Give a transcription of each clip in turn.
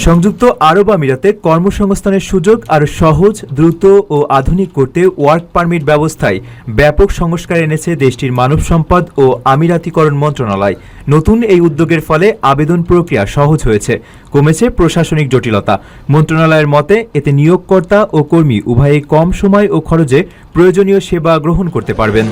সংযুক্ত আরব আমিরাতে কর্মসংস্থানের সুযোগ আরও সহজ, দ্রুত ও আধুনিক করতে ওয়ার্ক পারমিট ব্যবস্থায় ব্যাপক সংস্কার এনেছে দেশটির মানব সম্পদ ও আমিরাতিকরণ মন্ত্রণালয়। নতুন এই উদ্যোগের ফলে আবেদন প্রক্রিয়া সহজ হয়েছে, কমেছে প্রশাসনিক জটিলতা। মন্ত্রণালয়ের মতে এতে নিয়োগকর্তা ও কর্মী উভয়ই কম সময় ও খরচে প্রয়োজনীয় সেবা গ্রহণ করতে পারবেন।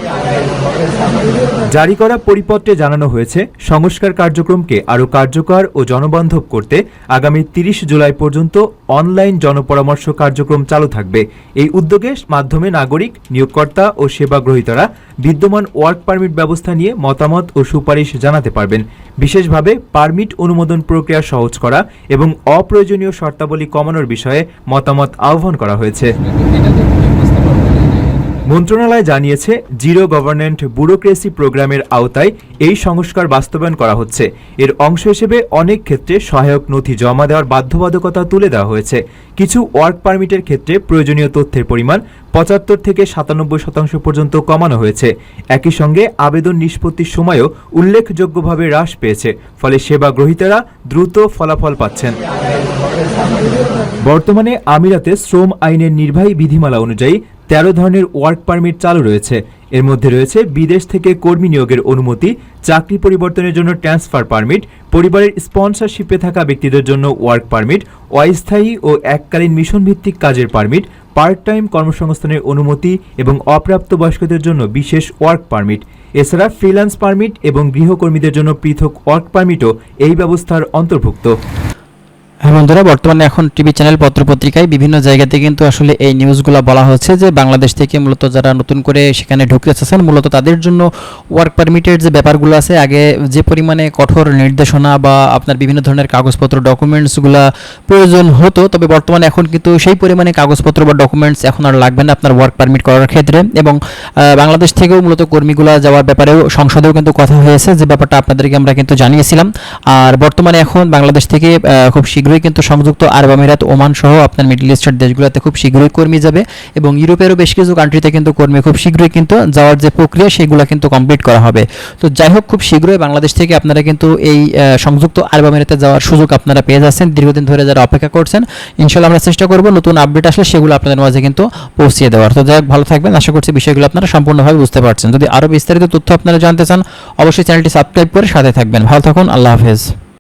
জারি করা পরিপত্রে জানানো হয়েছে, সংস্কার কার্যক্রমকে আরও কার্যকর ও জনবান্ধব করতে আগামী ৩০ জুলাই পর্যন্ত অনলাইন জনপরামর্শ কার্যক্রম চালু থাকবে। এই উদ্যোগের মাধ্যমে নাগরিক, নিয়োগকর্তা ও সেবা গ্রহীতারা বিদ্যমান ওয়ার্ক পারমিট ব্যবস্থা নিয়ে মতামত ও সুপারিশ জানাতে পারবেন। বিশেষভাবে পারমিট অনুমোদন প্রক্রিয়া সহজ করা এবং অপ্রয়োজনীয় শর্তাবলী কমানোর বিষয়ে মতামত আহ্বান করা হয়েছে। মন্ত্রণালয় জানিয়েছে, জিরো গভর্নমেন্ট ব্যুরোক্রেসি প্রোগ্রামের আওতায় এই সংস্কার বাস্তবায়ন করা হচ্ছে। এর অংশ হিসেবে অনেক ক্ষেত্রে সহায়ক নথি জমা দেওয়ার বাধ্যবাধকতা তুলে দেওয়া হয়েছে। কিছু ওয়ার্ক পারমিটের ক্ষেত্রে প্রয়োজনীয় তথ্যের পরিমাণ ৭৫ থেকে ৯৭% পর্যন্ত কমানো হয়েছে। একই সঙ্গে আবেদন নিষ্পত্তির সময়ও উল্লেখযোগ্যভাবে হ্রাস পেয়েছে, ফলে সেবা গ্রহীতারা দ্রুত ফলাফল পাচ্ছেন। বর্তমানে আমিরাতে শ্রম আইনের নির্বাহী বিধিমালা অনুযায়ী ১৩ ধরনের ওয়ার্ক পারমিট চালু রয়েছে। এর মধ্যে রয়েছে বিদেশ থেকে কর্মী নিয়োগের অনুমতি, চাকরি পরিবর্তনের জন্য ট্রান্সফার পারমিট, পরিবারের স্পন্সরশিপে থাকা ব্যক্তিদের জন্য ওয়ার্ক পারমিট, অস্থায়ী ও এককালীন মিশন ভিত্তিক কাজের পারমিট, পার্ট টাইম কর্মসংস্থানের অনুমতি এবং অপ্রাপ্তবয়স্কদের জন্য বিশেষ ওয়ার্ক পারমিট। এছাড়া ফ্রিল্যান্স পারমিট এবং গৃহকর্মীদের জন্য পৃথক ওয়ার্ক পারমিটও এই ব্যবস্থার অন্তর্ভুক্ত। হ্যাঁ বন্ধুরা, বর্তমানে এখন টিভি চ্যানেল, পত্রপত্রিকায় বিভিন্ন জায়গাতে কিন্তু আসলে এই নিউজগুলো বলা হচ্ছে যে বাংলাদেশ থেকে মূলত যারা নতুন করে সেখানে ঢুকতে চাচ্ছেন, মূলত তাদের জন্য ওয়ার্ক পারমিটের যে ব্যাপারগুলো আছে, আগে যে পরিমাণে কঠোর নির্দেশনা বা আপনার বিভিন্ন ধরনের কাগজপত্র, ডকুমেন্টসগুলো প্রয়োজন হতো, তবে বর্তমানে এখন কিন্তু সেই পরিমাণে কাগজপত্র বা ডকুমেন্টস এখন আর লাগবে না আপনার ওয়ার্ক পারমিট করার ক্ষেত্রে। এবং বাংলাদেশ থেকেও মূলত কর্মীগুলো যাওয়ার ব্যাপারেও সংসদেও কিন্তু কথা হয়েছে, যে ব্যাপারটা আপনাদেরকে আমরা কিন্তু জানিয়েছিলাম। আর বর্তমানে এখন বাংলাদেশ থেকে খুব শীঘ্রই কিন্তু সংযুক্ত আরব আমিরাত, ওমান সহ আপনার মিডল ইস্টের দেশগুলোতে খুব শীঘ্রই কর্মী যাবে এবং ইউরোপেরও বেশ কিছু কান্ট্রিতে কিন্তু কর্মী খুব শীঘ্রই কিন্তু যাওয়ার যে প্রক্রিয়া সেগুলো কিন্তু কমপ্লিট করা হবে। তো যাই হোক, খুব শীঘ্রই বাংলাদেশ থেকে আপনারা কিন্তু এই সংযুক্ত আরব আমিরাতে যাওয়ার সুযোগ আপনারা পেয়ে যাচ্ছেন। দীর্ঘদিন ধরে যারা অপেক্ষা করছেন, ইনশাআল্লাহ আমরা চেষ্টা করব নতুন আপডেট আসলে সেগুলো আপনাদের মাঝে কিন্তু পৌঁছিয়ে দেওয়ার। তো যাই হোক, ভালো থাকবেন। আশা করছি বিষয়গুলো আপনারা সম্পূর্ণভাবে বুঝতে পারছেন। যদি আরও বিস্তারিত তথ্য আপনারা জানতে চান, অবশ্যই চ্যানেলটি সাবস্ক্রাইব করে সাথে থাকবেন। ভালো থাকুন, আল্লাহ হাফেজ।